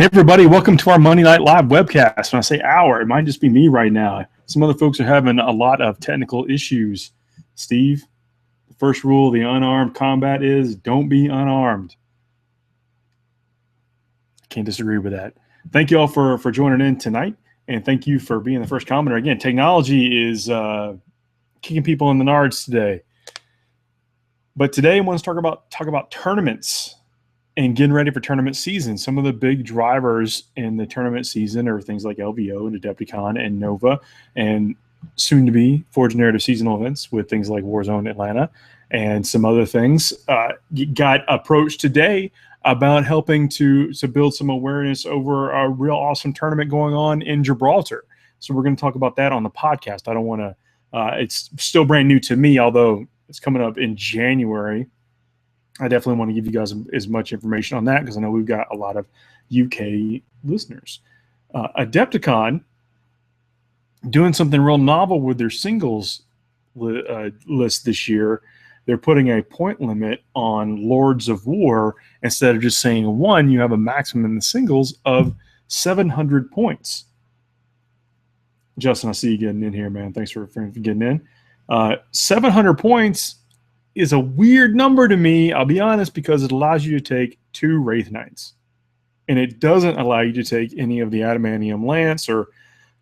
Hey everybody, welcome to our Monday Night Live webcast. When I say hour, it might just be me right now. Some other folks are having a lot of technical issues. Steve, the first rule of the unarmed combat is don't be unarmed. Can't disagree with that. Thank you all for joining in tonight, and thank you for being the first commenter. Again, technology is kicking people in the nards today. But today I want to talk about tournaments and getting ready for tournament season. Some of the big drivers in the tournament season are things like LVO and Adepticon and Nova, and soon to be Forge Narrative seasonal events with things like Warzone Atlanta and some other things. Got approached today about helping to build some awareness over a real awesome tournament going on in Gibraltar. So we're going to talk about that on the podcast. I don't want to, it's still brand new to me, although it's coming up in January. I definitely want to give you guys as much information on that because I know we've got a lot of UK listeners. Adepticon doing something real novel with their singles list this year. They're putting a point limit on Lords of War. Instead of just saying 1, you have a maximum in the singles of 700 points. Justin, I see you getting in here, man. Thanks for getting in. 700 points is a weird number to me, I'll be honest, because it allows you to take 2 Wraith Knights. And it doesn't allow you to take any of the Adamantium Lance or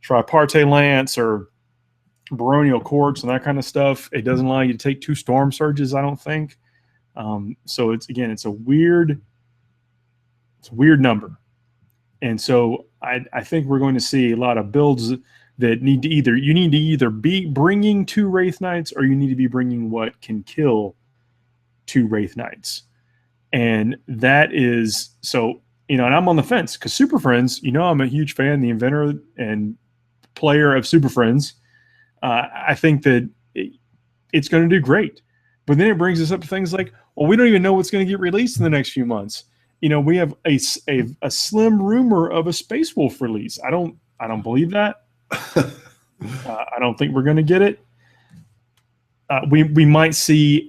Tripartite Lance or Baronial Quartz and that kind of stuff. It doesn't allow you to take 2 Storm Surges, I don't think. So it's a weird number. And so I think we're going to see a lot of builds that need to either be bringing 2 Wraith Knights or you need to be bringing what can kill 2 Wraith Knights. And that is, so, and I'm on the fence because Super Friends, I'm a huge fan, the inventor and player of Super Friends. I think that it's going to do great. But then it brings us up to things like, well, we don't even know what's going to get released in the next few months. We have a slim rumor of a Space Wolf release. I don't believe that. I don't think we're going to get it. We might see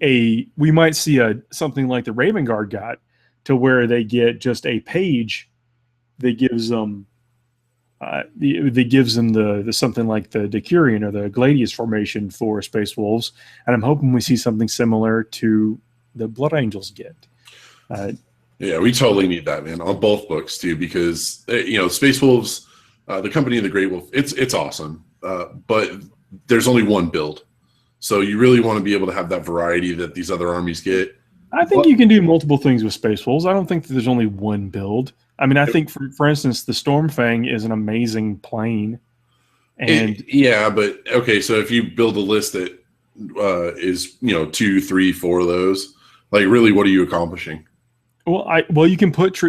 something like the Raven Guard got, to where they get just a page that gives them the something like the Decurion or the Gladius formation for Space Wolves, and I'm hoping we see something similar to the Blood Angels get. Yeah, we totally need that, man, on both books too, because Space Wolves. The Company of the Great Wolf, it's awesome, but there's only one build. So you really want to be able to have that variety that these other armies get. I think you can do multiple things with Space Wolves. I don't think that there's only one build. I mean, I think, for instance, the Stormfang is an amazing plane. And but okay, so if you build a list that is 2, 3, 4 of those, like really, what are you accomplishing? Well, you can put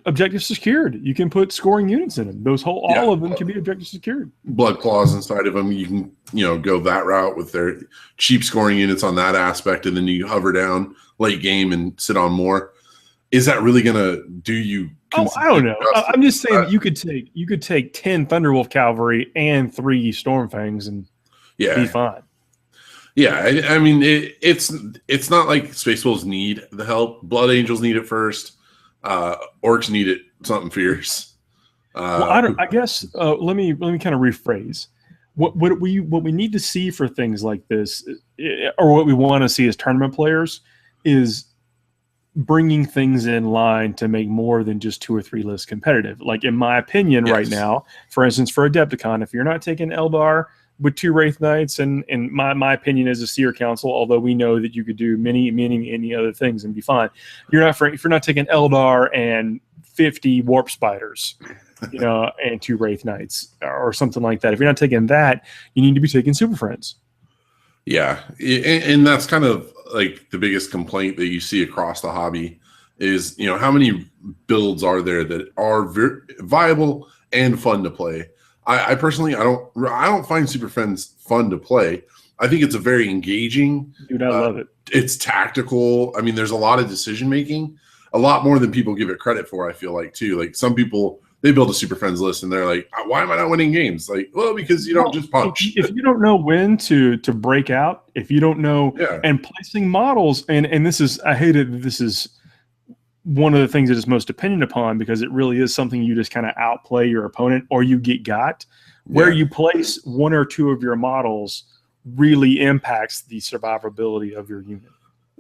objectives secured. You can put scoring units in them. All of them can be objective secured. Blood claws inside of them. You can go that route with their cheap scoring units on that aspect, and then you hover down late game and sit on more. Is that really gonna do you? Oh, I don't know. I'm just saying you could take 10 Thunderwolf Cavalry and 3 Stormfangs and be fine. Yeah, I mean, it's not like Space Wolves need the help. Blood Angels need it first. Orcs need it something fierce. I guess let me kind of rephrase. What we need to see for things like this, or what we want to see as tournament players, is bringing things in line to make more than just 2 or 3 lists competitive. Like in my opinion, right now, for instance, for Adepticon, if you're not taking Eldar with 2 Wraith Knights, and my opinion is a Seer Council, although we know that you could do many other things and be fine. If you're not taking Eldar and 50 Warp Spiders, and 2 Wraith Knights or something like that. If you're not taking that, you need to be taking Super Friends. Yeah, and that's kind of like the biggest complaint that you see across the hobby is, how many builds are there that are viable and fun to play. I personally, I don't find Super Friends fun to play. I think it's a very engaging. Dude, I love it. It's tactical. I mean, there's a lot of decision making, a lot more than people give it credit for. I feel like too. Like some people, they build a Super Friends list and they're like, "Why am I not winning games?" Like, well, because you don't just punch. If you don't know when to break out, if you don't know, and placing models, and this is, I hate it. This is one of the things that is most dependent upon, because it really is something you just kind of outplay your opponent or you get got. Where you place one or two of your models really impacts the survivability of your unit.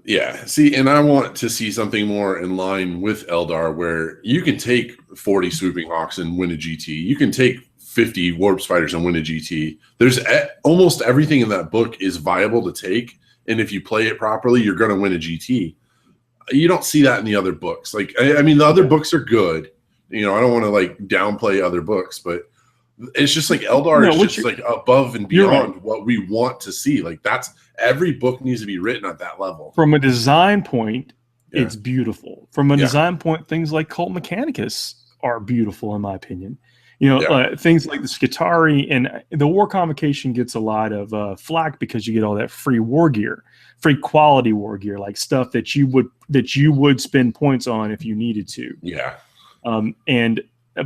Yeah. See, and I want to see something more in line with Eldar, where you can take 40 swooping hawks and win a GT. You can take 50 warp spiders and win a GT. There's almost everything in that book is viable to take, and if you play it properly, you're going to win a GT. You don't see that in the other books. Like, I mean, the other books are good. I don't want to like downplay other books, but it's just like Eldar is just like above and beyond what we want to see. Like, that's every book needs to be written at that level. From a design point, it's beautiful. From a design point, things like Cult Mechanicus are beautiful, in my opinion. Things like the Skitarii and the War Convocation gets a lot of flack because you get all that free war gear, free quality war gear, like stuff that you would spend points on if you needed to. Yeah.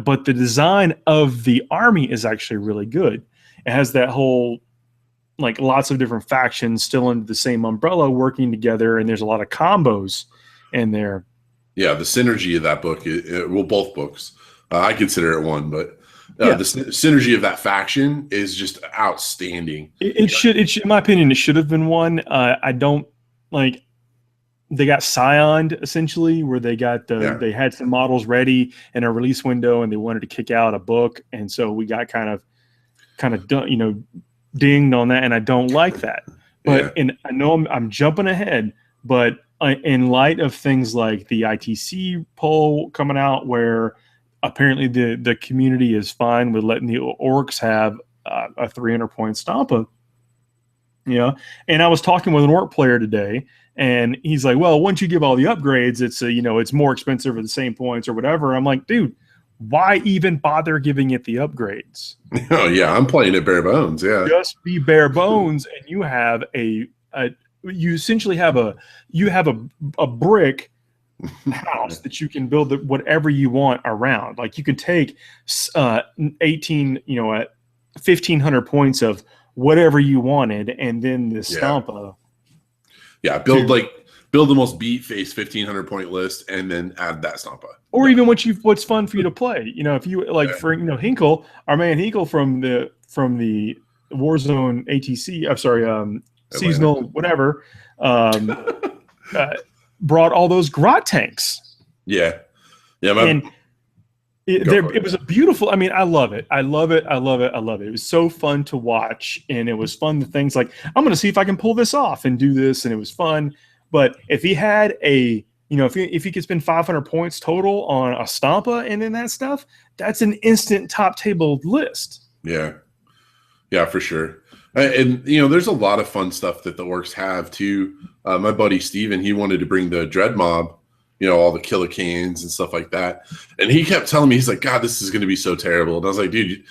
But the design of the army is actually really good. It has that whole, like, lots of different factions still under the same umbrella working together, and there's a lot of combos in there. Yeah, the synergy of that book, both books, I consider it one, but the synergy of that faction is just outstanding. It should, in my opinion, it should have been one. I don't like. They got Scioned, essentially, where they got they had some models ready in a release window, and they wanted to kick out a book, and so we got kind of dinged on that, and I don't like that. But and I know I'm jumping ahead, but in light of things like the ITC poll coming out, where apparently the community is fine with letting the orcs have a 300-point Stampa, and I was talking with an orc player today. And he's like, well, once you give all the upgrades, it's it's more expensive for the same points or whatever. I'm like, dude, why even bother giving it the upgrades? Oh yeah, I'm playing it bare bones. Yeah, just be bare bones, and you have you essentially have a brick house that you can build whatever you want around. Like, you can take 1,500 points of whatever you wanted, and then the Stampa. Yeah, build the most beat face 1,500 point list, and then add that Stampa. Or even what's fun for you to play. If you like, for Hinkle, our man Hinkle from the Warzone ATC, I'm sorry, seasonal whatever, brought all those Grot tanks. Yeah. It was a beautiful. I mean, I love it. I love it. It was so fun to watch, and it was fun. The things like, I'm going to see if I can pull this off and do this, and it was fun. But if he had if he could spend 500 points total on a Stampa and then that stuff, that's an instant top table list. Yeah, for sure. And there's a lot of fun stuff that the orcs have too. My buddy Steven, he wanted to bring the Dread Mob. All the Killicans and stuff like that. And he kept telling me, he's like, God, this is going to be so terrible. And I was like, dude,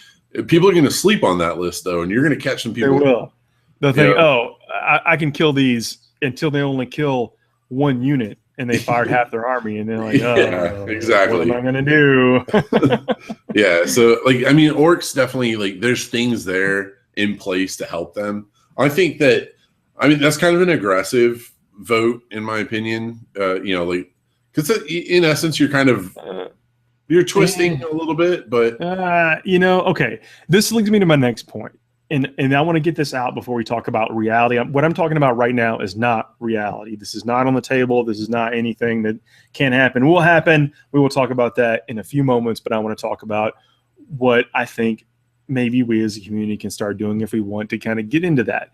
people are going to sleep on that list, though, and you're going to catch some people. They will. They'll think, I can kill these until they only kill one unit, and they fired half their army, and they're like, exactly. What am I going to do? Yeah, so, orcs definitely, there's things there in place to help them. I think that's kind of an aggressive vote, in my opinion. Because in essence, you're kind of you're twisting a little bit, but okay. This leads me to my next point, and I want to get this out before we talk about reality. What I'm talking about right now is not reality. This is not on the table. This is not anything that can happen. Will happen. We will talk about that in a few moments, but I want to talk about what I think maybe we as a community can start doing if we want to kind of get into that.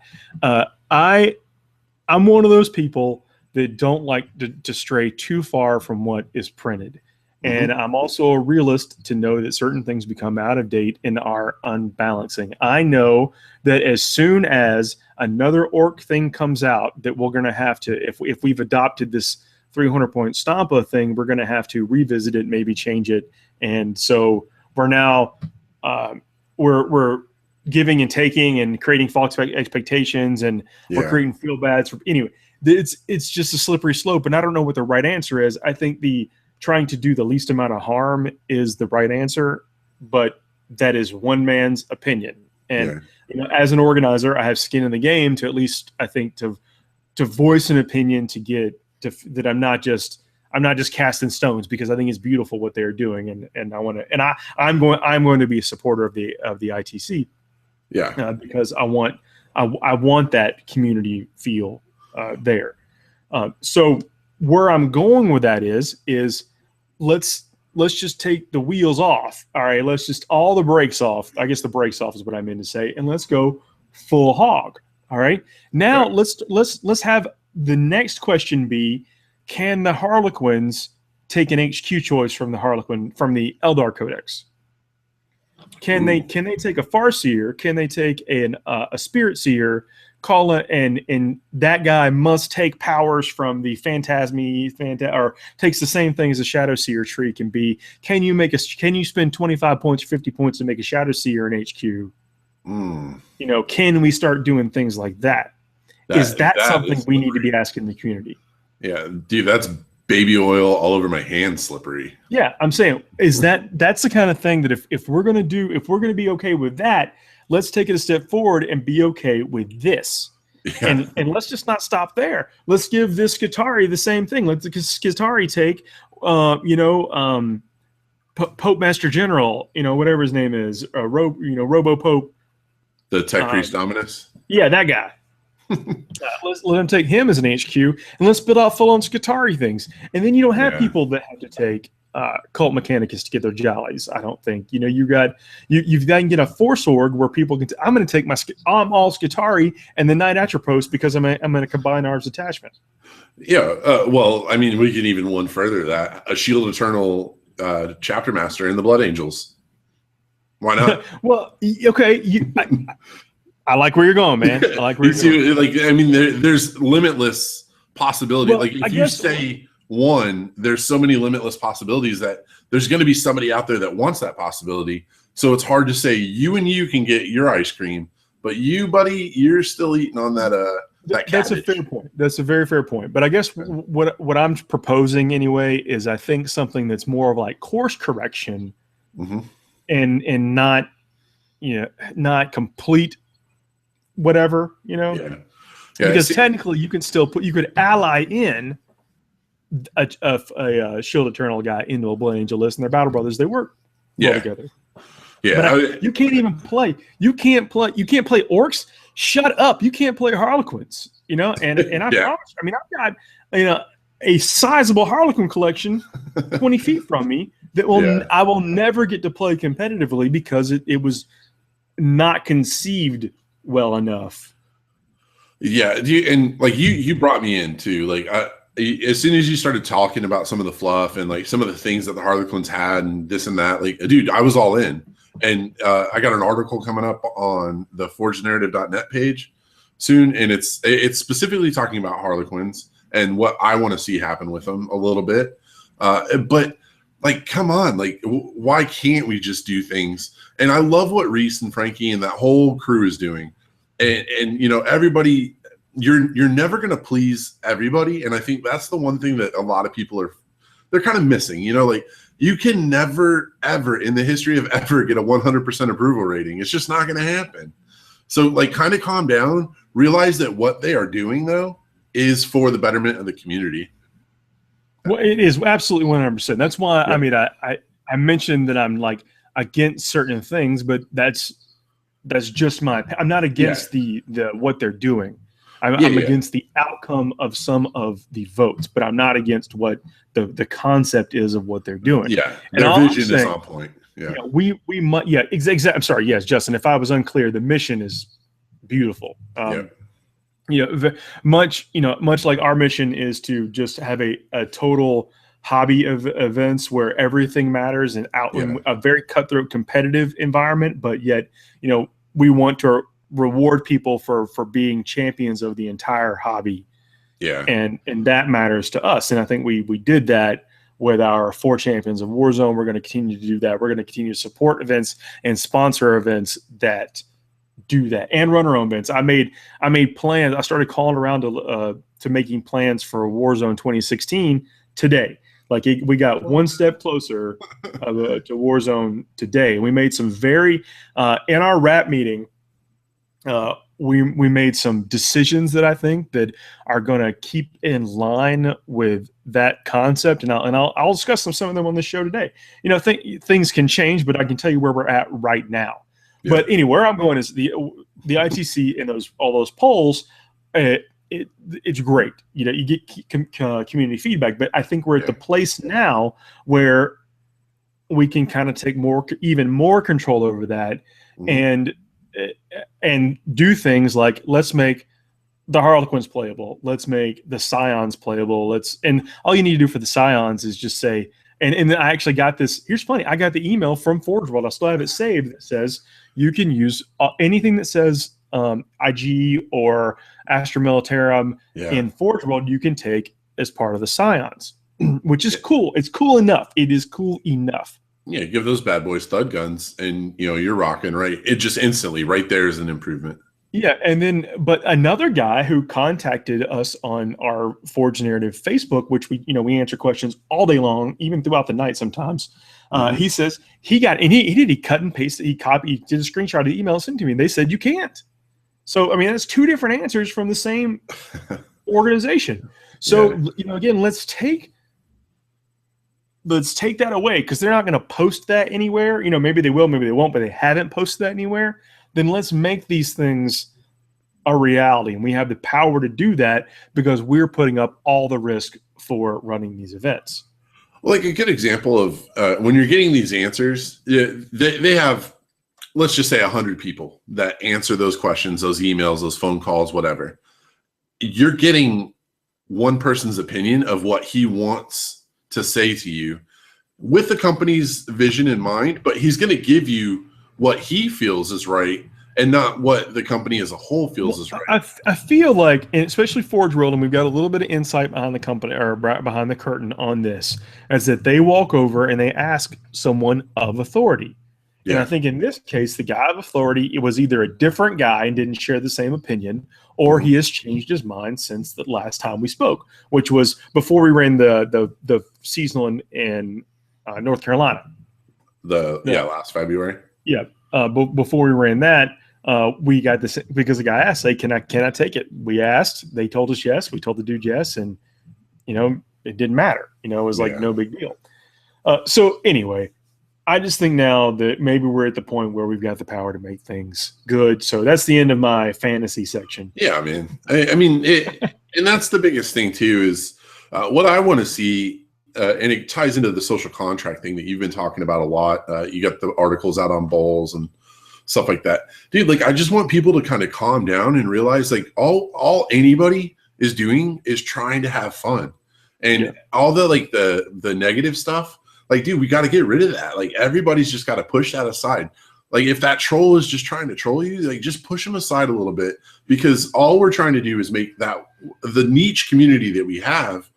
I'm one of those people that don't like to stray too far from what is printed. And I'm also a realist to know that certain things become out of date and are unbalancing. I know that as soon as another orc thing comes out, that we're going to have to, if we've adopted this 300-point Stampa thing, we're going to have to revisit it, maybe change it. And so we're now, we're giving and taking and creating false expectations, and we're creating feel bads. Anyway, it's just a slippery slope, and I don't know what the right answer is. I think trying to do the least amount of harm is the right answer, but that is one man's opinion. And as an organizer, I have skin in the game to at least, I think, to voice an opinion, to get to that. I'm I'm not just casting stones, because I think it's beautiful what they're doing, and I want to, and I'm going to be a supporter of the ITC. Yeah. Because I want that community feel there. So where I'm going with that is let's just take the wheels off. All right, let's just all the brakes off. I guess the brakes off is what I meant to say, and let's go full hog. All right. Now let's have the next question be: can the Harlequins take an HQ choice from the Eldar Codex? Can they take a Farseer? Can they take a Spirit Seer? Call it, and that guy must take powers from the or takes the same thing as a Shadow Seer tree can be. Can you spend 25 points, 50 points to make a Shadow Seer in HQ? Can we start doing things like that? Is that something we need to be asking the community? Yeah, dude, that's baby oil all over my hand, slippery. Yeah, I'm saying that's the kind of thing that if we're gonna be okay with that, let's take it a step forward and be okay with this. Yeah. And let's just not stop there. Let's give this Skitarii the same thing. Let the Skitarii take Pope Master General, whatever his name is, Robo Pope. The Tech Priest Dominus? Yeah, that guy. Let's let him take him as an HQ, and let's build out full-on Skitarii things. And then you don't have people that have to take Cult Mechanicus to get their jollies. I don't think. You've got to get a Force Org where people can. I'm going to take I'm all Skitarii and the Knight Atropos because I'm going to combine Arms Attachment. Yeah. Well, I mean, we can even one further that a Shield Eternal Chapter Master and the Blood Angels. Why not? Well, okay. I like where you're going, man. I like where you're going. There's limitless possibility. Well, if you say one, there's so many limitless possibilities that there's going to be somebody out there that wants that possibility. So it's hard to say you can get your ice cream, but you, buddy, you're still eating on that cabbage. That's a fair point. That's a very fair point. But I guess what I'm proposing anyway is I think something that's more of like course correction, and not complete whatever, because technically you could ally in a Shield Eternal guy into a Blood Angel list, and they're Battle Brothers. They work well together. Yeah, you can't even play. You can't play orcs. Shut up! You can't play Harlequins. And I promise. I mean, I've got a sizable Harlequin collection 20 feet from me that I will never get to play competitively because it was not conceived well enough. Yeah, you brought me in too. As soon as you started talking about some of the fluff and some of the things that the Harlequins had and this and that, dude, I was all in. And I got an article coming up on the forgenarrative.net page soon, and it's specifically talking about Harlequins and what I want to see happen with them a little bit. But come on, why can't we just do things? And I love what Reese and Frankie and that whole crew is doing. And everybody, you're never going to please everybody. And I think that's the one thing that a lot of people they're kind of missing. You can never, ever in the history of ever get a 100% approval rating. It's just not going to happen. So kind of calm down, realize that what they are doing though is for the betterment of the community. Well, it is absolutely 100%. That's why, I mentioned that I'm against certain things, but that's just I'm not against the what they're doing. I'm against the outcome of some of the votes, but I'm not against what the concept is of what they're doing. Yeah, and their vision is on point. Yeah, we might. Yeah, exactly. I'm sorry. Yes, Justin. If I was unclear, the mission is beautiful. Much like our mission is to just have a total hobby of events where everything matters and in a very cutthroat competitive environment, but yet we want to reward people for being champions of the entire hobby. Yeah. And that matters to us. And I think we did that with our 4 champions of Warzone. We're going to continue to do that. We're going to continue to support events and sponsor events that do that and run our own events. I made plans. I started calling around to making plans for Warzone 2016 today. We got one step closer to Warzone today. We made some very in our rap meeting. we made some decisions that I think that are going to keep in line with that concept, and I'll discuss some of them on this show today. You know, things can change, but I can tell you where we're at right now. Yeah. But anyway, where I'm going is the ITC and all those polls. It's great. You know, you get community feedback, but I think we're at the place now where we can kind of take even more control over that, and do things like, let's make the Harlequins playable. Let's make the Scions playable. And all you need to do for the Scions is just say, and I actually got this. Here's funny. I got the email from Forge World. I still have it saved. That says you can use anything that says IG or Astra Militarum in Forge World. You can take as part of the Scions, which is cool. It's cool enough. It is cool enough. Yeah, give those bad boys stud guns, and you're rocking, right? It just instantly right there is an improvement. Yeah, and then but another guy who contacted us on our Forge Narrative Facebook, which we answer questions all day long, even throughout the night sometimes. He says he cut and pasted, he did a screenshot of the email and sent to me, and they said you can't. So I mean, that's two different answers from the same organization. So again, let's take that away, because they're not going to post that anywhere. Maybe they will, maybe they won't, but they haven't posted that anywhere. Then let's make these things a reality. And we have the power to do that because we're putting up all the risk for running these events. Well, like a good example of when you're getting these answers, they have, let's just say 100 people that answer those questions, those emails, those phone calls, whatever. You're getting one person's opinion of what he wants to say to you with the company's vision in mind, but he's going to give you what he feels is right and not what the company as a whole feels is right. I feel like, and especially Forge World, and we've got a little bit of insight behind the company or behind the curtain on this, is that they walk over and they ask someone of authority. Yeah. And I think in this case, the guy of authority, it was either a different guy and didn't share the same opinion, or he has changed his mind since the last time we spoke, which was before we ran the seasonal in North Carolina. Last February. Yeah. Before we ran that, we got this because the guy asked, "Say, can I take it?" We asked. They told us yes. We told the dude yes, and it didn't matter. It was like no big deal. So anyway, I just think now that maybe we're at the point where we've got the power to make things good. So that's the end of my fantasy section. Yeah, man. I mean, and that's the biggest thing too is what I want to see. And it ties into the social contract thing that you've been talking about a lot. You got the articles out on bowls and stuff like that. Dude, like I just want people to kind of calm down and realize like all anybody is doing is trying to have fun. And all the negative stuff, like, dude, we got to get rid of that. Like everybody's just got to push that aside. Like if that troll is just trying to troll you, like just push them aside a little bit, because all we're trying to do is make that the niche community that we have.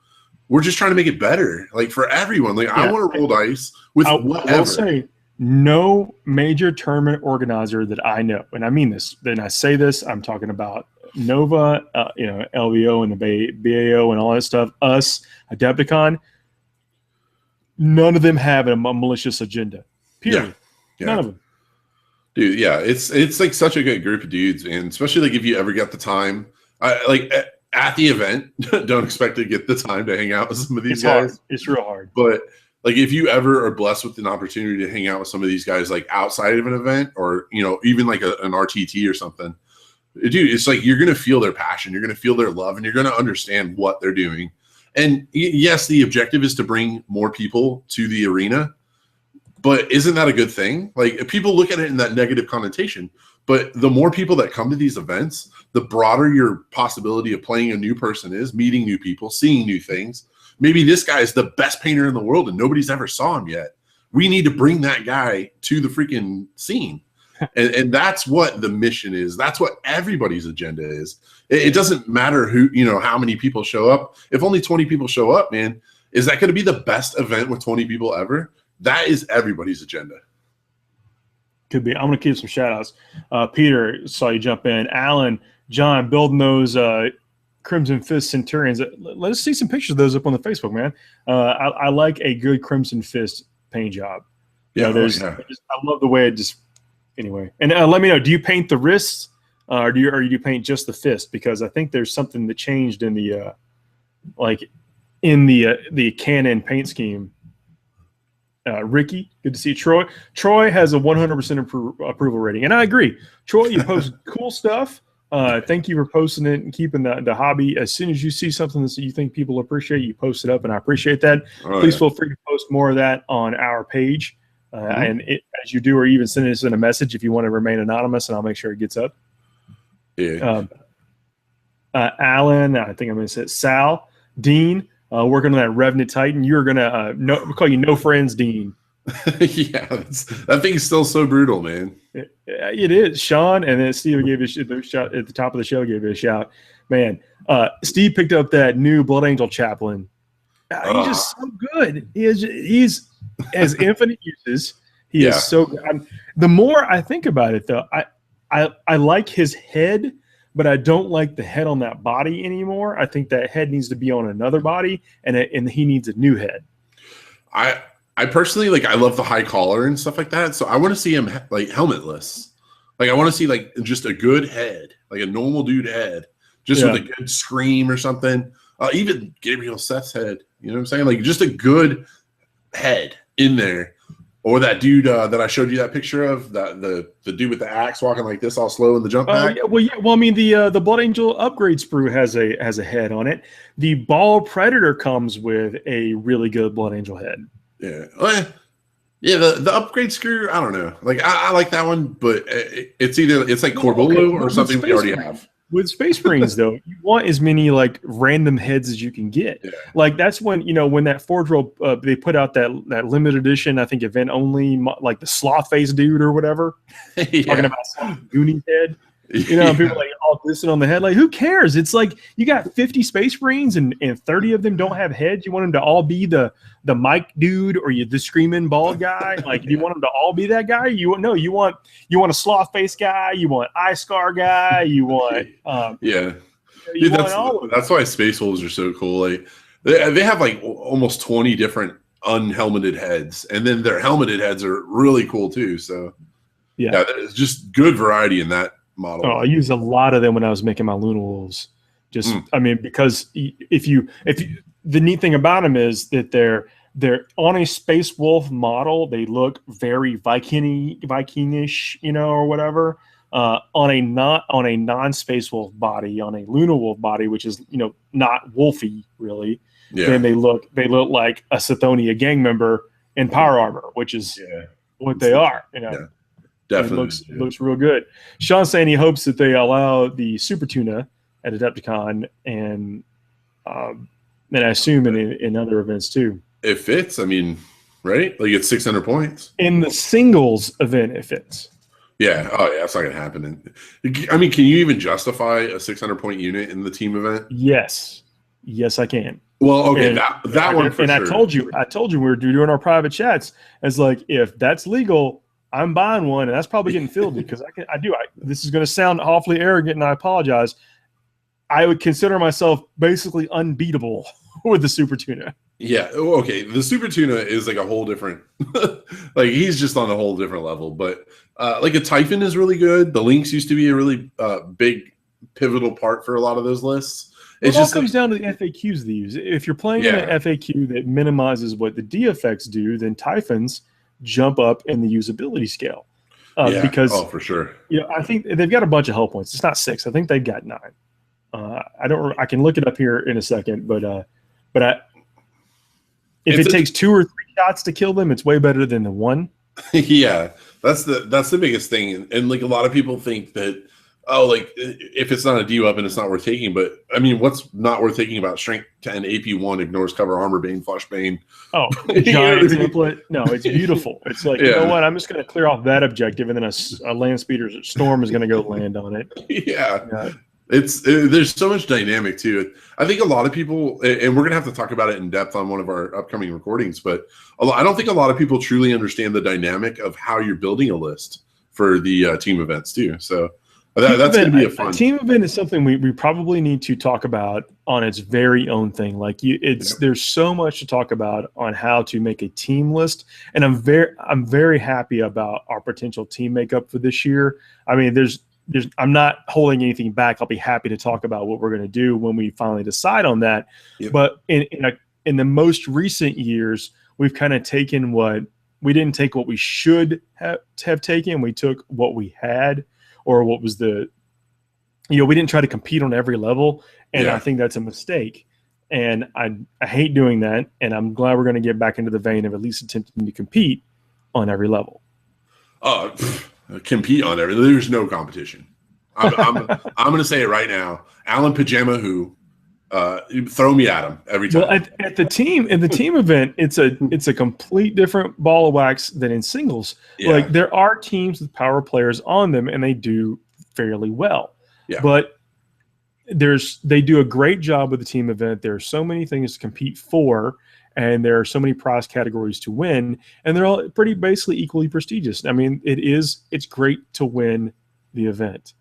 We're just trying to make it better, like for everyone. Like I want to roll dice with whatever. I will say, no major tournament organizer that I know, and I mean this. Then I say this, I'm talking about Nova, LVO and the BAO and all that stuff. Us, Adepticon. None of them have a malicious agenda. Period. Yeah. None of them. Dude, yeah, it's like such a good group of dudes, and especially like if you ever get the time, at the event, don't expect to get the time to hang out with some of these guys. Hard. It's real hard. But like if you ever are blessed with an opportunity to hang out with some of these guys like outside of an event, or even like an RTT or something, dude, it's like you're gonna feel their passion, you're gonna feel their love, and you're gonna understand what they're doing. And yes, the objective is to bring more people to the arena, but isn't that a good thing? Like people look at it in that negative connotation, but the more people that come to these events, the broader your possibility of playing a new person is, meeting new people, seeing new things. Maybe this guy is the best painter in the world and nobody's ever saw him yet. We need to bring that guy to the freaking scene. and that's what the mission is. That's what everybody's agenda is. It doesn't matter how many people show up. If only 20 people show up, man, is that going to be the best event with 20 people ever? That is everybody's agenda. Could be. I'm going to keep some shout outs. Peter, saw you jump in. Alan, John, building those Crimson Fist Centurions. Let us see some pictures of those up on the Facebook, man. I like a good Crimson Fist paint job. I love the way it just, anyway. And let me know, do you paint the wrists or do you paint just the fist? Because I think there's something that changed in the the Canon paint scheme. Ricky, good to see you. Troy has a 100% approval rating, and I agree. Troy, you post cool stuff. Thank you for posting it and keeping the hobby. As soon as you see something that you think people appreciate, you post it up, and I appreciate that. Please feel free to post more of that on our page, and as you do, or even send us in a message if you want to remain anonymous, and I'll make sure it gets up. Yeah. Alan, I think I'm going to say Sal, Dean, working on that Revenant Titan. You're going to we'll call you No Friends Dean. Yeah, that thing's still so brutal, man. It is. Sean, and then Steve gave us a shout at the top of the show, gave it a shout. Man, Steve picked up that new Blood Angel Chaplain. He's just so good. He's has infinite uses. He is so good. The more I think about it, though, I like his head, but I don't like the head on that body anymore. I think that head needs to be on another body, and he needs a new head. I personally, like, I love the high collar and stuff like that. So I want to see him like helmetless. Like, I want to see like just a good head, like a normal dude head, just with a good scream or something. Even Gabriel Seth's head, you know what I'm saying? Like, just a good head in there. Or that dude that I showed you that picture of, the dude with the axe walking like this, all slow in the jump pack. Well, I mean, the Blood Angel upgrade sprue has a head on it. The Ball Predator comes with a really good Blood Angel head. Yeah, the upgrade screw, I don't know. Like, I like that one, but it's like Corbolo or something we already have. With Space Marines, though, you want as many like random heads as you can get. Yeah. Like, that's when when that Forge World they put out that limited edition, I think event only, like the sloth face dude or whatever, talking about Goonie's head. People like all dissing on the head. Like, who cares? It's like you got 50 Space Marines and 30 of them don't have heads. You want them to all be the Mike dude or the screaming bald guy. Like, you want them to all be that guy? You want a sloth face guy. You want eye scar guy. You want that's why Space Wolves are so cool. Like, they have like almost 20 different unhelmeted heads, and then their helmeted heads are really cool too. So yeah, there's just good variety in that model. I used a lot of them when I was making my Luna Wolves. I mean, because if you the neat thing about them is that they're on a Space Wolf model. They look very Vikingish, or whatever. On a non-Space Wolf body, on a Luna Wolf body, which is not wolfy really. Yeah. Then they look like a Sithonia gang member in power armor, which is what they are. Yeah. Definitely. It looks real good. Sean's saying he hopes that they allow the Super Tuna at Adepticon and I assume in other events too. It fits. I mean, right? Like, it's 600 points. In the singles event, it fits. Yeah. Oh, yeah. It's not going to happen. I mean, can you even justify a 600-point unit in the team event? Yes. Yes, I can. Well, okay, that one for sure. And I told you we were doing our private chats. It's like, if that's legal, I'm buying one, and that's probably getting filled because this is going to sound awfully arrogant, and I apologize. I would consider myself basically unbeatable with the Super Tuna. Yeah. Okay. The Super Tuna is like a whole different, like, he's just on a whole different level. But like a Typhon is really good. The Lynx used to be a really big pivotal part for a lot of those lists. It all comes down to the FAQs they use. If you're playing in an FAQ that minimizes what the D effects do, then Typhons jump up in the usability scale. Because for sure. I think they've got a bunch of hull points. It's not 6. I think they've got 9. I can look it up here in a second, but if it takes 2 or 3 shots to kill them, it's way better than the 1. Yeah, that's the biggest thing, and like a lot of people think that like if it's not a D weapon, it's not worth taking. But I mean, what's not worth taking about Strength 10 AP1 ignores cover armor bane, flush bane? Oh, giant template. No, it's beautiful. It's like, you know what? I'm just going to clear off that objective, and then a land speeder storm is going to go land on it. Yeah. There's so much dynamic to it. I think a lot of people, and we're going to have to talk about it in depth on one of our upcoming recordings, but I don't think a lot of people truly understand the dynamic of how you're building a list for the team events too. So that's going to be a fun. Team event is something we probably need to talk about on its very own thing. Like, there's so much to talk about on how to make a team list, and I'm very happy about our potential team makeup for this year. I mean, I'm not holding anything back. I'll be happy to talk about what we're going to do when we finally decide on that. Yep. But in the most recent years, we've kind of taken we didn't take what we should have taken. We took what we had, or what was we didn't try to compete on every level. And I think that's a mistake. And I hate doing that. And I'm glad we're going to get back into the vein of at least attempting to compete on every level. Compete on every. There's no competition. I'm going to say it right now. Alan Pajama, who throw me at him every time. Well, at the team event, it's a complete different ball of wax than in singles. Yeah. Like there are teams with power players on them, and they do fairly well. Yeah. But they do a great job with the team event. There are so many things to compete for, and there are so many prize categories to win, and they're all pretty basically equally prestigious. I mean, it's great to win the event.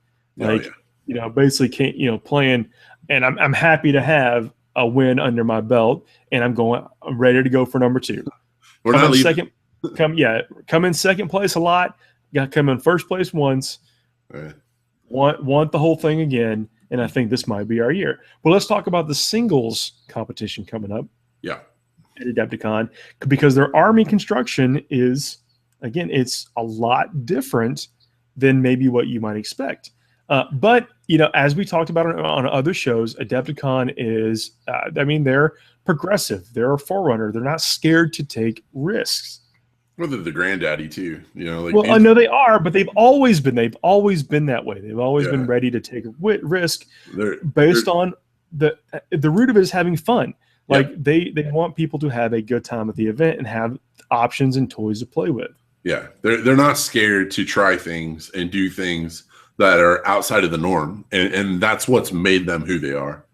Basically playing, and I'm happy to have a win under my belt, and I'm ready to go for number 2. We're come not in leaving. second. Come in second place a lot. Got to come in first place once. Right. Want the whole thing again, and I think this might be our year. Well, let's talk about the singles competition coming up. Yeah. At Adepticon, because their army construction is, again, it's a lot different than maybe what you might expect. But as we talked about on other shows, Adepticon is, they're progressive. They're a forerunner. They're not scared to take risks. Well, they're the granddaddy too. I know they are, but they've always been that way. They've always been ready to take risk based on the root of it is having fun. Like they want people to have a good time at the event and have options and toys to play with. Yeah, they're not scared to try things and do things that are outside of the norm, and that's what's made them who they are.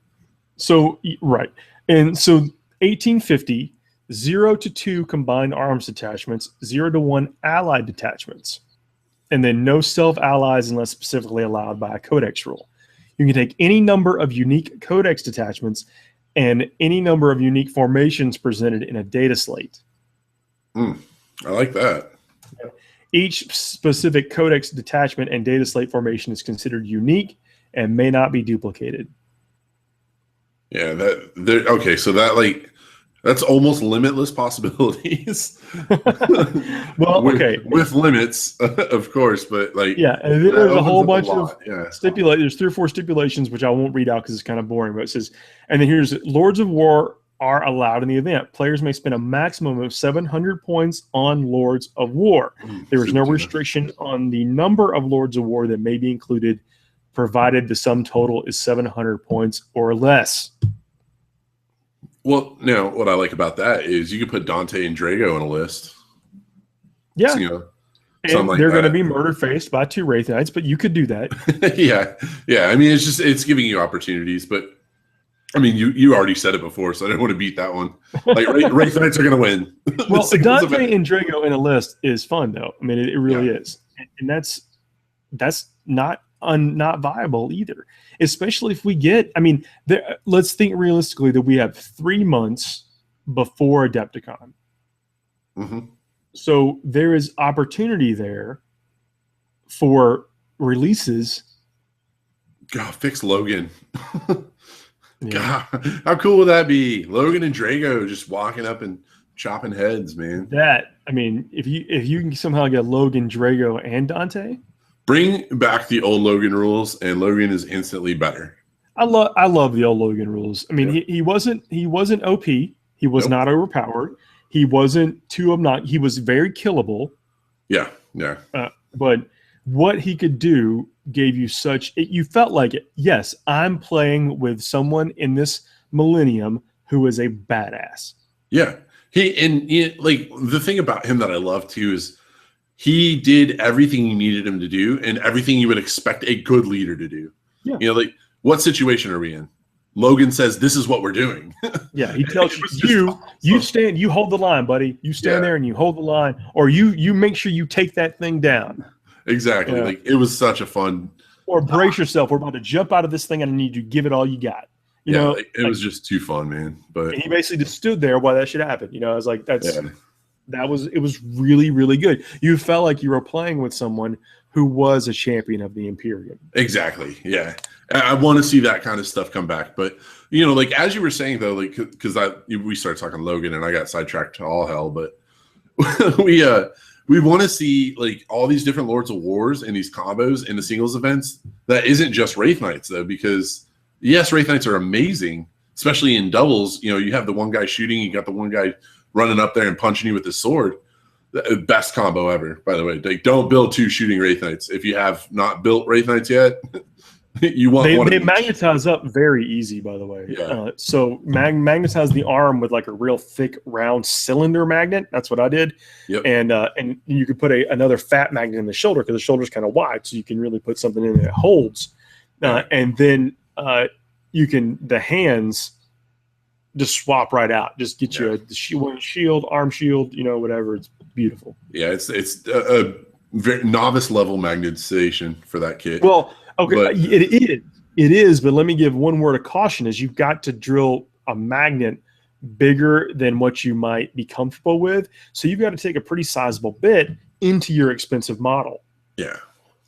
So right, and so 1850, 0 to 2 combined arms detachments, 0 to 1 allied detachments, and then no self-allies unless specifically allowed by a codex rule. You can take any number of unique codex detachments and any number of unique formations presented in a data slate. I like that. Each specific codex detachment and data slate formation is considered unique and may not be duplicated. Yeah, so that's almost limitless possibilities. Well, with limits, of course, but and there's a whole bunch of stipulations. There's 3 or 4 stipulations which I won't read out because it's kind of boring. But it says, and then here's Lords of War are allowed in the event. Players may spend a maximum of 700 points on Lords of War. There is no restriction on the number of Lords of War that may be included, provided the sum total is 700 points or less. Well, now what I like about that is you could put Dante and Drago on a list. Yeah. So, and they're going to be murder-faced by 2 Wraith Knights, but you could do that. Yeah. I mean, it's giving you opportunities, but I mean, you already said it before, so I don't want to beat that one. Like Wraith Knights are going to win. Well, Dante and Drago in a list is fun, though. I mean, it really is, and that's not viable either. Especially if we get, let's think realistically that we have 3 months before Adepticon. Mm-hmm. So there is opportunity there for releases. God, fix Logan. God, how cool would that be? Logan and Drago just walking up and chopping heads, man. If you can somehow get Logan, Drago, and Dante, bring back the old Logan rules, and Logan is instantly better. I love the old Logan rules. I mean, he wasn't OP. He was not overpowered. He wasn't too obnoxious. He was very killable. Yeah. But what he could do gave you you felt like it. Yes, I'm playing with someone in this millennium who is a badass. Yeah. The thing about him that I love too is he did everything you needed him to do and everything you would expect a good leader to do. Yeah. What situation are we in? Logan says, this is what we're doing. Yeah. He tells you hold the line, buddy. You stand there and you hold the line, or you make sure you take that thing down. Exactly. Yeah. It was such a fun. Or brace yourself. We're about to jump out of this thing and I need you to give it all you got. It was just too fun, man. But he basically just stood there while that shit happened. I was like, it was really, really good. You felt like you were playing with someone who was a champion of the Imperium. Exactly. Yeah. I want to see that kind of stuff come back. But, like as you were saying, though, like, because we started talking Logan and I got sidetracked to all hell, but we want to see like all these different Lords of Wars and these combos in the singles events that isn't just Wraith Knights, though, because yes, Wraith Knights are amazing, especially in doubles. You have the one guy shooting, you got the one guy running up there and punching you with his sword. The best combo ever, by the way. Like, don't build 2 shooting Wraith Knights. If you have not built Wraith Knights yet, you want one. They magnetize up very easy, by the way. Yeah. So magnetize the arm with like a real thick, round cylinder magnet. That's what I did. Yep. And you could put another fat magnet in the shoulder because the shoulder's kind of wide, so you can really put something in that holds. And then the hands just swap right out. Just get you one shield, arm shield, whatever. It's beautiful. Yeah, it's a very novice level magnetization for that kit. Well, okay, it is, but let me give one word of caution: is you've got to drill a magnet bigger than what you might be comfortable with. So you've got to take a pretty sizable bit into your expensive model. Yeah.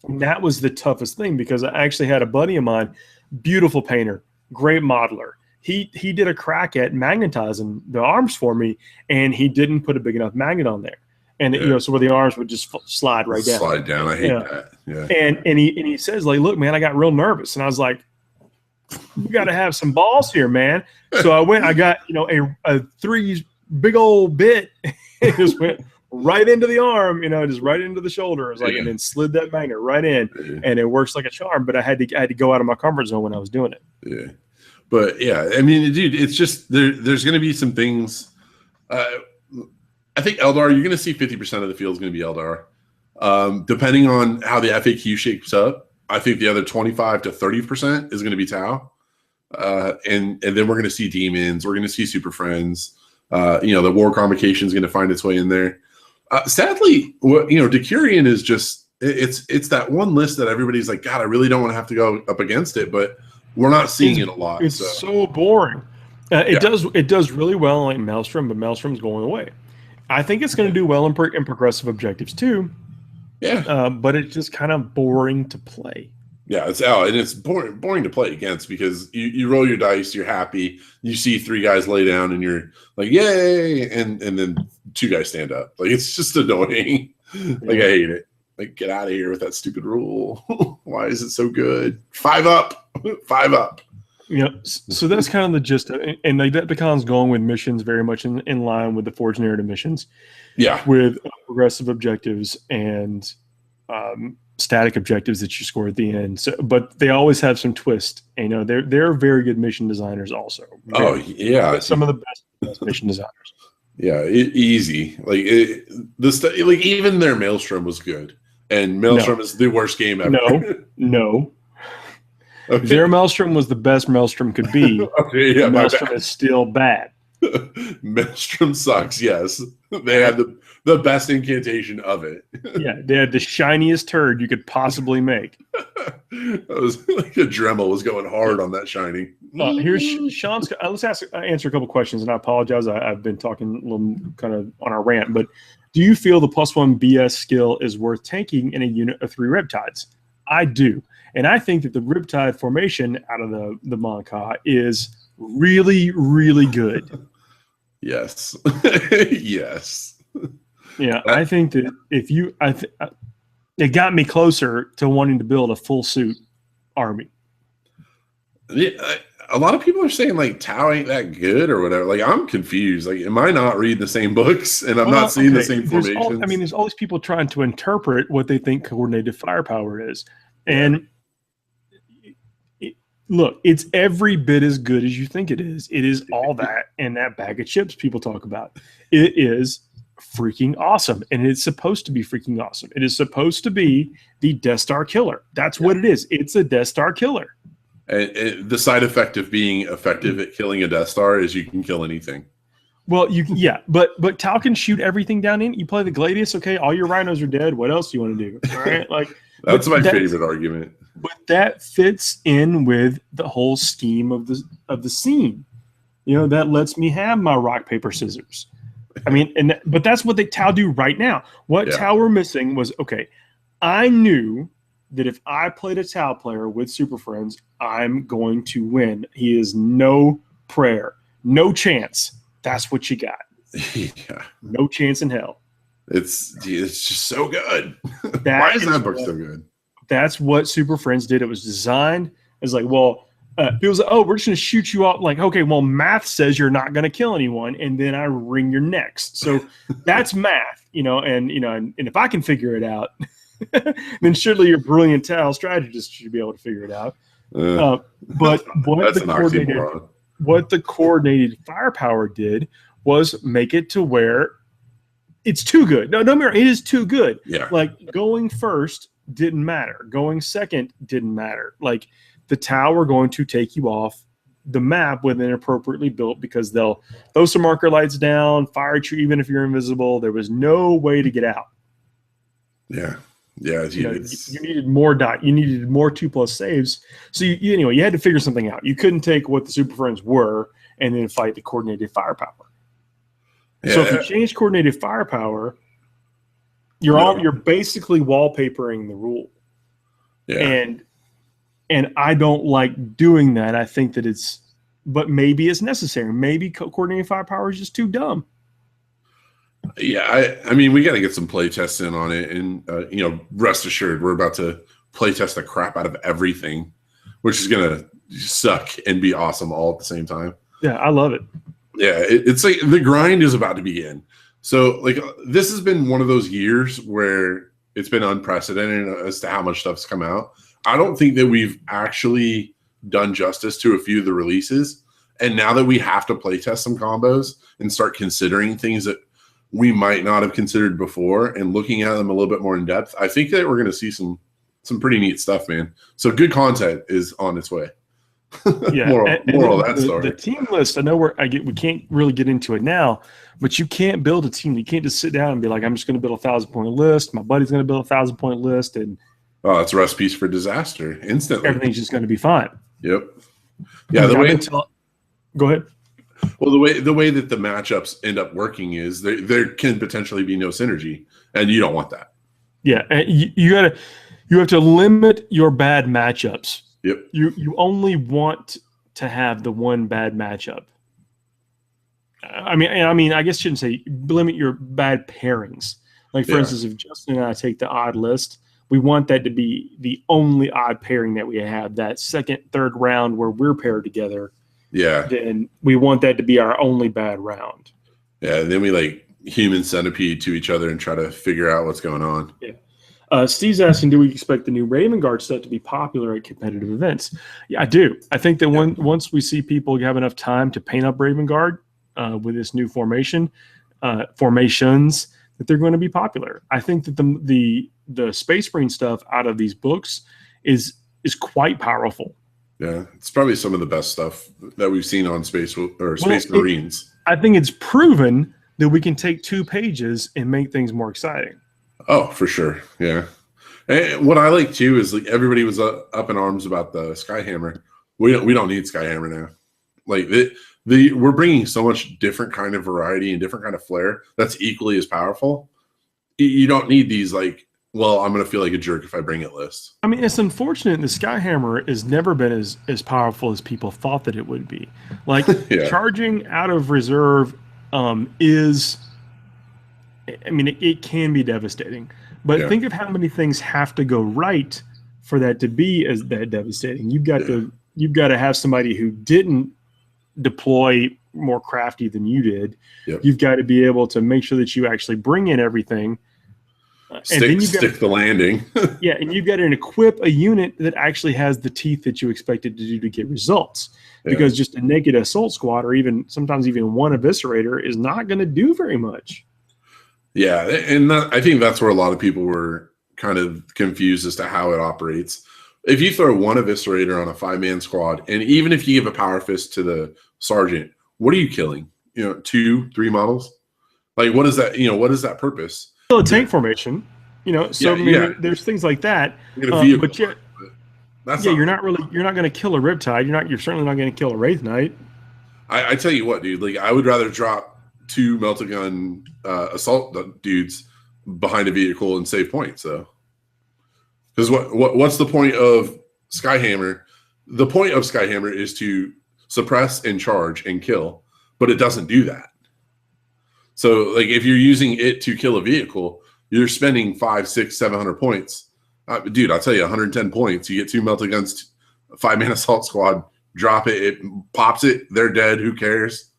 And that was the toughest thing, because I actually had a buddy of mine, beautiful painter, great modeler. He did a crack at magnetizing the arms for me, and he didn't put a big enough magnet on there. And so where the arms would just slide right down. Slide down. I hate that. Yeah. And he says, like, look, man, I got real nervous. And I was like, you got to have some balls here, man. So I got, a 3 big old bit. It just went right into the arm, just right into the shoulder. It was like, and then slid that magnet right in, and it works like a charm. But I had to go out of my comfort zone when I was doing it. Yeah. But yeah, I mean, dude, it's just there's going to be some things. I think Eldar, you're going to see 50% of the field is going to be Eldar. Depending on how the FAQ shapes up, I think the other 25 to 30% is going to be Tau. And then we're going to see Demons. We're going to see Super Friends. The War Convocation is going to find its way in there. Sadly, Decurion is just it's that one list that everybody's like, God, I really don't want to have to go up against it, but we're not seeing it a lot. It's so boring. It does really well like Maelstrom, but Maelstrom's going away. I think it's going to do well in progressive objectives too. Yeah, but it's just kind of boring to play. Yeah, it's boring to play against, because you roll your dice, you're happy, you see 3 guys lay down, and you're like, yay, and then 2 guys stand up. Like, it's just annoying. Like, I hate it. Like, get out of here with that stupid rule. Why is it so good? 5 up, 5 up. So that's kind of the gist of it. And the Adepticon's going with missions very much in line with the Forge narrative missions. Yeah. With progressive objectives and static objectives that you score at the end. So, but they always have some twist. And, they're very good mission designers also. Some of the best mission designers. Yeah, easy. Like even their Maelstrom was good, and Maelstrom is the worst game ever. No. Okay. Their Maelstrom was the best Maelstrom could be. Okay, yeah, Maelstrom is still bad. Maelstrom sucks. Yes, they had the best incantation of it. Yeah, they had the shiniest turd you could possibly make. That was like a Dremel was going hard on that shiny. Here's Sean's. Let's answer a couple questions, and I apologize. I've been talking a little kind of on our rant, but do you feel the +1 BS skill is worth taking in a unit of 3 Riptides? I do, and I think that the Riptide formation out of the Monka is really, really good. Yes. Yes. Yeah, I think that if you, it got me closer to wanting to build a full suit army. Yeah, a lot of people are saying like Tau ain't that good or whatever. Like, I'm confused. Like, am I not reading the same books and I'm not seeing the same formations? There's all these people trying to interpret what they think coordinated firepower is, and look, it's every bit as good as you think it is. It is all that and that bag of chips people talk about. It is freaking awesome, and it's supposed to be freaking awesome. It is supposed to be the Death Star killer. That's what it is. It's a Death Star killer. And the side effect of being effective at killing a Death Star is you can kill anything. Well, but Tau can shoot everything down in. You play the Gladius, okay? All your rhinos are dead. What else do you want to do? All right, like that's my favorite argument. But that fits in with the whole scheme of the scene. That lets me have my rock paper scissors. I mean, but that's what Tau do right now. What Tau were missing was, okay, I knew that if I played a Tau player with Super Friends, I'm going to win. He is no prayer, no chance. That's what you got. Yeah. No chance in hell. It's just so good. That Why is that book so good? That's what Super Friends did. It was designed as like, well, people say, oh, we're just going to shoot you off. Like, okay, well, math says you're not going to kill anyone, and then I wring your necks. So that's math, and if I can figure it out, then surely your brilliant Tau strategist should be able to figure it out. But what the coordinated firepower did was make it to where it's too good. No, it is too good. Yeah. Like going first didn't matter. Going second didn't matter. Like the Tau are going to take you off the map when they're appropriately built because they'll throw some marker lights down, fire at you even if you're invisible. There was no way to get out. Yeah. Yeah. You needed more dot. You needed more 2+ saves. So you had to figure something out. You couldn't take what the Super Friends were and then fight the coordinated firepower. Yeah. So if you change coordinated firepower, you're basically wallpapering the rule. Yeah. And I don't like doing that. I think that but maybe it's necessary. Maybe coordinated firepower is just too dumb. Yeah, I mean, we got to get some play tests in on it, and rest assured, we're about to play test the crap out of everything, which is gonna suck and be awesome all at the same time. Yeah, I love it. Yeah, it's like the grind is about to begin. So, like, this has been one of those years where it's been unprecedented as to how much stuff's come out. I don't think that we've actually done justice to a few of the releases, and now that we have to play test some combos and start considering things that we might not have considered before and looking at them a little bit more in depth, I think that we're going to see some pretty neat stuff, man. So good content is on its way. Yeah, moral of that story. The team list, I know we can't really get into it now, but you can't build a team. You can't just sit down and be like, I'm just going to build a 1,000-point list. My buddy's going to build a 1,000-point list, and it's recipes for disaster instantly. Everything's just going to be fine. Yep. Yeah. Go ahead. Well, the way that the matchups end up working is there can potentially be no synergy, and you don't want that. Yeah, and you have to limit your bad matchups. Yep. You only want to have the one bad matchup. I mean, I guess I shouldn't say limit your bad pairings. Like for instance, if Justin and I take the odd list, we want that to be the only odd pairing that we have. That second, third round where we're paired together. Yeah. Then we want that to be our only bad round. Yeah. Then we like human centipede to each other and try to figure out what's going on. Yeah. Steve's asking, do we expect the new Raven Guard set to be popular at competitive events? Yeah, I do. I think that once we see people have enough time to paint up Raven Guard with this new formations, that they're going to be popular. I think that the Space Marine stuff out of these books is quite powerful. Yeah, it's probably some of the best stuff that we've seen on Space Marines. I think it's proven that we can take 2 pages and make things more exciting. Oh, for sure. Yeah. And what I like too is like everybody was up in arms about the Skyhammer. We don't need Skyhammer now. Like we're bringing so much different kind of variety and different kind of flair that's equally as powerful. You don't need these like, well, I'm going to feel like a jerk if I bring it lists. I mean, it's unfortunate the Skyhammer has never been as powerful as people thought that it would be. Like charging out of reserve it can be devastating. But think of how many things have to go right for that to be as that devastating. You've got to have somebody who didn't deploy more crafty than you did. Yep. You've got to be able to make sure that you actually bring in everything. Stick the landing. Yeah, and you've got to equip a unit that actually has the teeth that you expected to do to get results. Yeah. Because just a naked assault squad or sometimes even one eviscerator is not going to do very much. Yeah, and I think that's where a lot of people were kind of confused as to how it operates. If you throw one eviscerator on a 5-man squad, and even if you give a power fist to the sergeant, what are you killing? 2, 3 models? Like, what is that? What is that purpose? Still a tank formation, there's things like that. But you're not going to kill a Riptide. You're certainly not going to kill a Wraith Knight. I tell you what, dude. Like, I would rather drop 2 Meltagun assault dudes behind a vehicle and save points. So, Because what's the point of Skyhammer? The point of Skyhammer is to suppress and charge and kill, but it doesn't do that. So, like, if you're using it to kill a vehicle, you're spending 500, 600, 700 points. Dude, I'll tell you, 110 points. You get 2 melt against 5-man assault squad. Drop it, it pops it. They're dead. Who cares?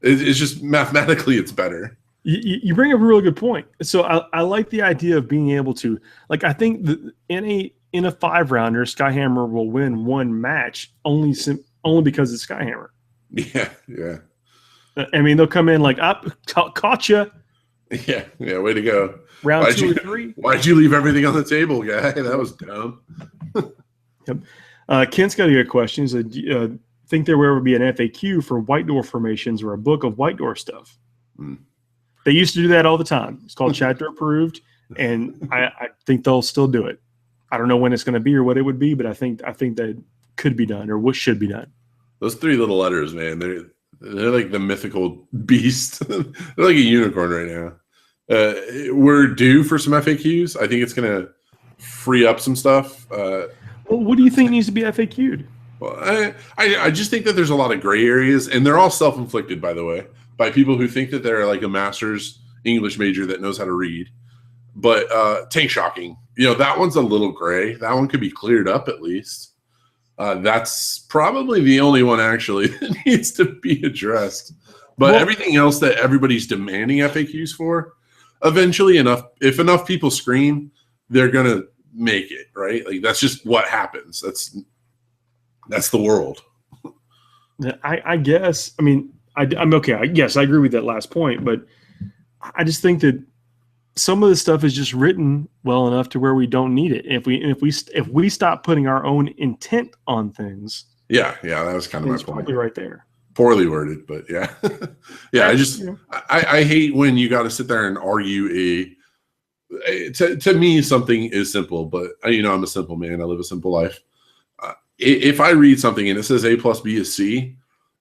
It's just mathematically, it's better. You bring up a really good point. So I like the idea of being able to, like, I think in a 5-rounder, Skyhammer will win one match only because it's Skyhammer. Yeah, yeah. I mean, they'll come in like, up, caught you. Yeah, way to go. Round 2 or 3. Why'd you leave everything on the table, guy? That was dumb. Yep. Kent's got a good question. He said, think there will ever be an FAQ for white door formations or a book of white door stuff? They used to do that all the time. It's called Chapter Approved, and I think they'll still do it. I don't know when it's going to be or what it would be, but I think that could be done or what should be done. Those 3 little letters, man, they're like the mythical beast. They're like a unicorn right now. We're due for some FAQs. I think it's going to free up some stuff. Well, what do you think needs to be FAQ'd? Well, I just think that there's a lot of gray areas, and they're all self-inflicted, by the way, by people who think that they're like a master's English major that knows how to read. But tank shocking, that one's a little gray. That one could be cleared up at least. That's probably the only one actually that needs to be addressed. But everything else that everybody's demanding FAQs for, eventually if enough people scream, they're gonna make it, right? Like, that's just what happens. That's the world. I guess. I mean, I'm okay. Yes, I agree with that last point, but I just think that some of the stuff is just written well enough to where we don't need it. If we stop putting our own intent on things, yeah, that was kind of my point. Probably right there. Poorly worded, but yeah, yeah. I hate when you got to sit there and argue to me, something is simple, but I'm a simple man. I live a simple life. If I read something and it says A plus B is C,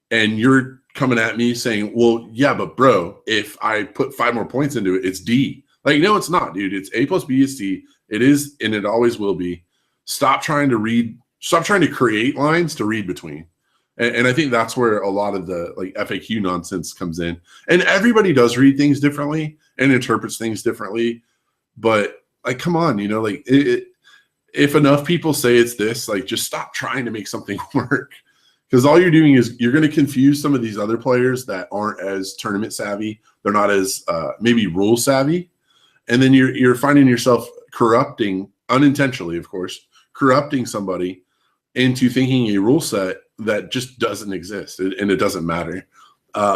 and you're coming at me saying, well, yeah, but bro, if I put 5 more points into it, it's D. Like, no, it's not, dude. It's A plus B is C. It is, and it always will be. Stop trying to create lines to read between. And I think that's where a lot of the like FAQ nonsense comes in. And everybody does read things differently and interprets things differently. But like, come on, if enough people say it's this, like, just stop trying to make something work. Because all you're doing is you're going to confuse some of these other players that aren't as tournament savvy. They're not as maybe rule savvy. And then you're finding yourself corrupting, unintentionally, of course, corrupting somebody into thinking a rule set that just doesn't exist and it doesn't matter.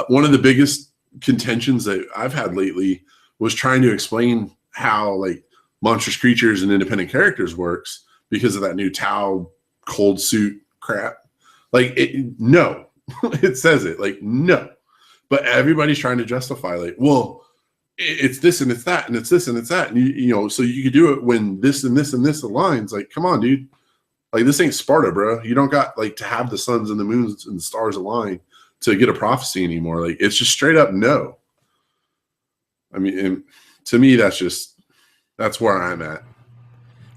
One of the biggest contentions that I've had lately was trying to explain how like monstrous creatures and independent characters works because of that new Tau cold suit crap. Like, no, it says it like, no, but everybody's trying to justify like, well, it's this and it's that, and it's this and it's that. And so you could do it when this and this and this aligns. Like, come on, dude. Like, this ain't Sparta, bro. You don't got like to have the suns and the moons and the stars align to get a prophecy anymore. Like, it's just straight up no. I mean, to me, that's where I'm at.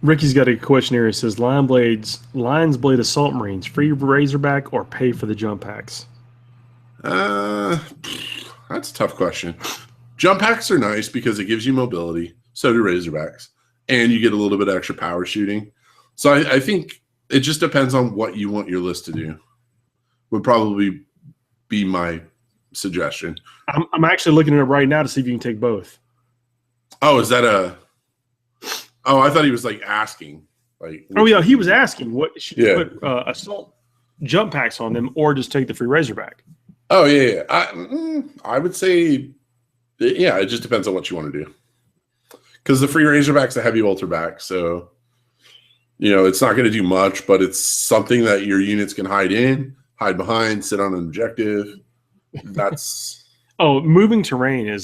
Ricky's got a question here. It says, Lions Blade Assault Marines, free Razorback or pay for the jump packs? That's a tough question. Jump packs are nice because it gives you mobility. So do Razorbacks. And you get a little bit of extra power shooting. So I think it just depends on what you want your list to do. Would probably be my suggestion. I'm actually looking at it right now to see if you can take both. Oh, is that a... Oh, I thought he was like asking. Like, oh yeah, he was asking what should you put assault jump packs on them or just take the free Razorback. Oh yeah. I would say, yeah, it just depends on what you want to do. Because the free Razorback's a heavy welter back, so it's not going to do much, but it's something that your units can hide behind, sit on an objective. That's moving terrain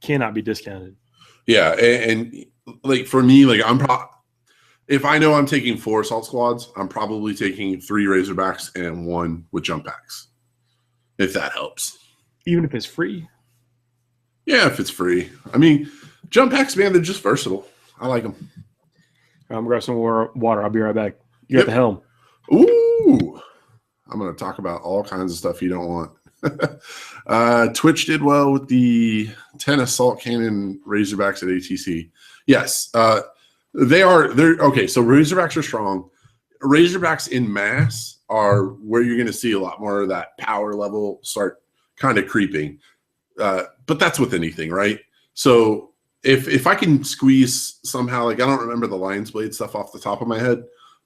cannot be discounted. Yeah, and like for me, like if I know I'm taking 4 assault squads, I'm probably taking 3 Razorbacks and 1 with jump packs, if that helps. Even if it's free? Yeah, if it's free. I mean, jump packs, man, they're just versatile. I like them. I'm gonna grab some more water. I'll be right back. You got the helm. Ooh, I'm going to talk about all kinds of stuff you don't want. Twitch did well with the 10 assault cannon Razorbacks at ATC. Yes, they're okay. So Razorbacks are strong. Razorbacks in mass are where you're going to see a lot more of that power level start kind of creeping. But that's with anything, right? So if I can squeeze somehow, like I don't remember the Lion's Blade stuff off the top of my head,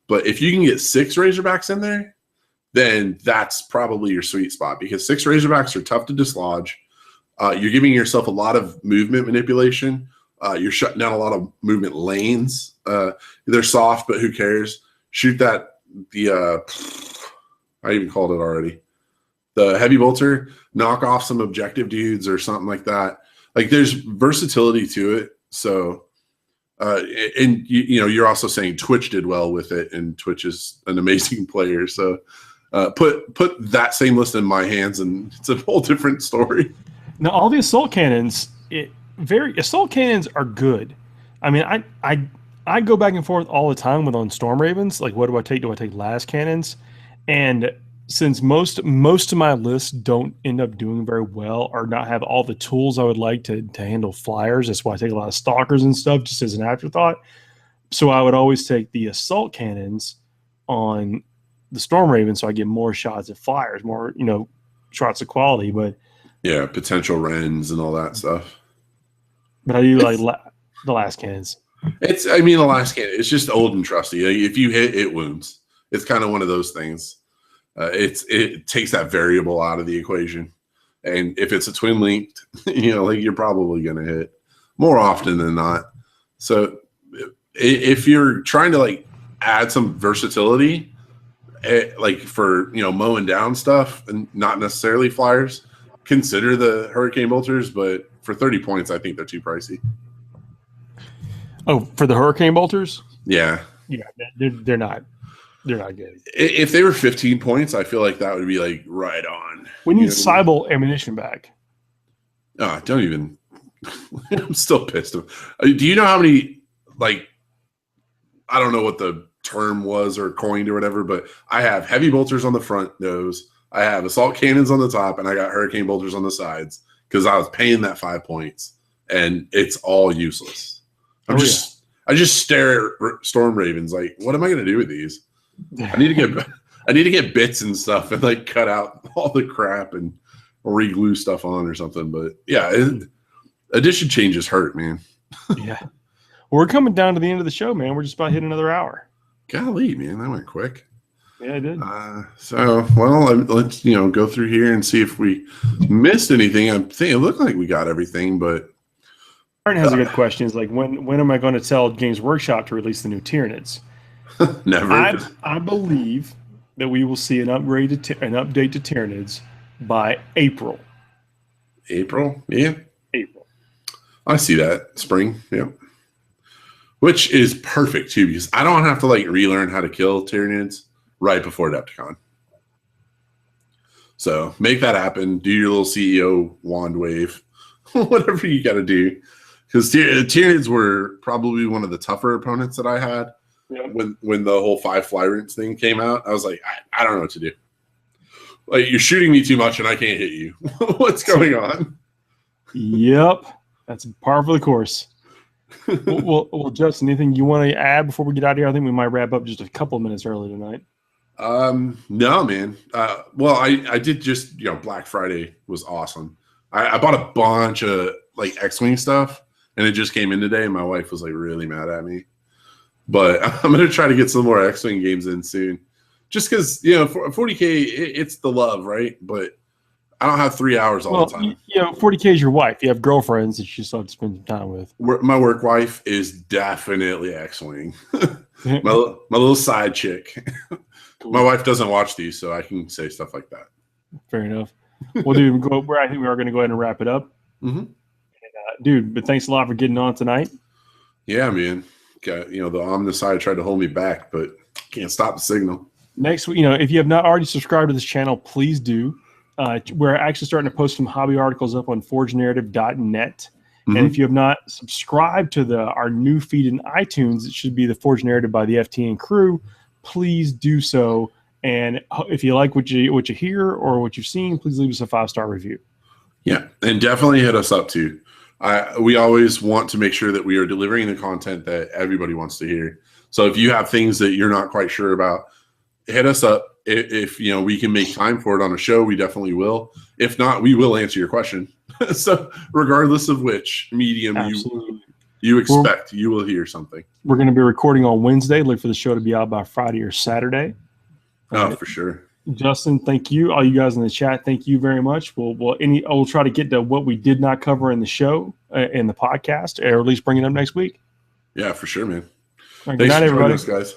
but if you can get 6 Razorbacks in there, then that's probably your sweet spot, because 6 Razorbacks are tough to dislodge. You're giving yourself a lot of movement manipulation. You're shutting down a lot of movement lanes. They're soft, but who cares? Shoot that, I even called it already. The heavy bolter, knock off some objective dudes or something like that. Like there's versatility to it. So, and you're also saying Twitch did well with it, and Twitch is an amazing player. So put that same list in my hands, and it's a whole different story. Now, all the assault cannons, assault cannons are good. I mean, I go back and forth all the time on Storm Ravens. Like, what do I take? Do I take las cannons? And since most of my lists don't end up doing very well or not have all the tools I would like to handle flyers, that's why I take a lot of stalkers and stuff just as an afterthought. So I would always take the assault cannons on the Storm Raven, so I get more shots at flyers, more shots of quality. But yeah, potential Wrens and all that stuff. But I do like the las cannons. The las cannon, it's just old and trusty. Like, if you hit, it wounds. It's kind of one of those things. It takes that variable out of the equation, and if it's a twin linked, you're probably going to hit more often than not. So if you're trying to add some versatility, for mowing down stuff and not necessarily flyers, consider the Hurricane Bolters. But for 30 points, I think they're too pricey. Oh, for the Hurricane Bolters? Yeah, they're not. They're not good. If they were 15 points, I feel like that would be right on. We need Cybele ammunition back. Oh, don't even. I'm still pissed. Do you know how many, I don't know what the term was or coined or whatever, but I have heavy bolters on the front nose. I have assault cannons on the top, and I got hurricane bolters on the sides because I was paying that 5 points, and it's all useless. I just stare at Storm Ravens like, what am I going to do with these? I need to get bits and stuff and cut out all the crap and re-glue stuff on or something. But yeah, edition changes hurt, man. Yeah. Well, we're coming down to the end of the show, man. We're just about hitting another hour. Golly, man, that went quick. Yeah, it did. Let's go through here and see if we missed anything. I think it looked like we got everything, but Aaron has a good question. It's when am I going to tell Games Workshop to release the new Tyranids? Never. I believe that we will see an update to Tyranids by April. April? Yeah. April. I see that. Spring. Yeah. Which is perfect too, because I don't have to relearn how to kill Tyranids right before Adepticon. So make that happen. Do your little CEO wand wave, whatever you got to do. Because Tyranids were probably one of the tougher opponents that I had. Yeah. When the whole 5 fly rinse thing came out, I was like, I don't know what to do. You're shooting me too much and I can't hit you. What's going on? Yep. That's par for the course. Well, Justin, anything you want to add before we get out of here? I think we might wrap up just a couple of minutes early tonight. No, man. I did just, Black Friday was awesome. I bought a bunch of X-Wing stuff, and it just came in today, and my wife was really mad at me. But I'm going to try to get some more X-Wing games in soon. Just because, for 40K, it's the love, right? But I don't have 3 hours all the time. 40K is your wife. You have girlfriends that you still have to spend some time with. My work wife is definitely X-Wing. my little side chick. Cool. My wife doesn't watch these, so I can say stuff like that. Fair enough. Well, dude, I think we are going to go ahead and wrap it up. Mm-hmm. And, dude, but thanks a lot for getting on tonight. Yeah, man. The ominous side tried to hold me back, but can't stop the signal. Next week, if you have not already subscribed to this channel, please do. We're actually starting to post some hobby articles up on forgenarrative.net. And if you have not subscribed to our new feed in iTunes, it should be the Forge Narrative by the FTN crew. Please do so. And if you like what you hear or what you've seen, please leave us a 5-star review. Yeah, and definitely hit us up too. We always want to make sure that we are delivering the content that everybody wants to hear. So if you have things that you're not quite sure about, hit us up. If we can make time for it on a show, we definitely will. If not, we will answer your question. So regardless of which medium you expect, you will hear something. We're going to be recording on Wednesday. Look for the show to be out by Friday or Saturday. For sure. Justin, thank you. All you guys in the chat, thank you very much. We'll try to get to what we did not cover in the show, in the podcast, or at least bring it up next week. Yeah, for sure, man. Right, good night, everybody. Guys.